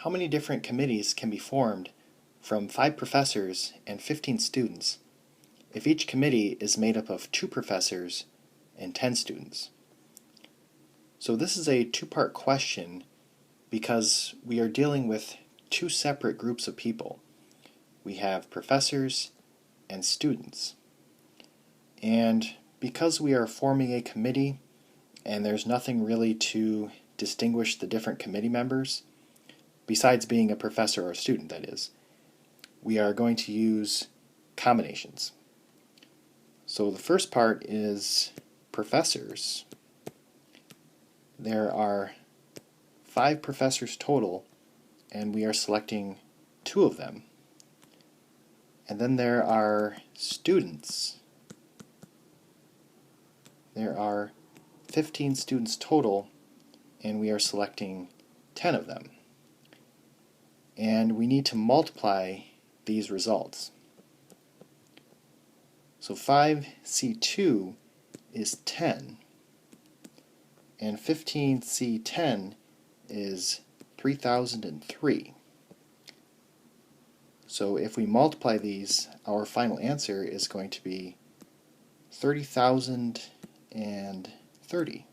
How many different committees can be formed from 5 professors and 15 students if each committee is made up of 2 professors and 10 students? So this is a two-part question because we are dealing with 2 separate groups of people. We have professors and students. And because we are forming a committee and there's nothing really to distinguish the different committee members, besides being a professor or a student, that is, we are going to use combinations. So the first part is professors. There are 5 professors total, and we are selecting 2 of them. And then there are students. There are 15 students total, and we are selecting 10 of them. And we need to multiply these results. So 5C2 is 10, and 15C10 is 3003. So if we multiply these, our final answer is going to be 30,030.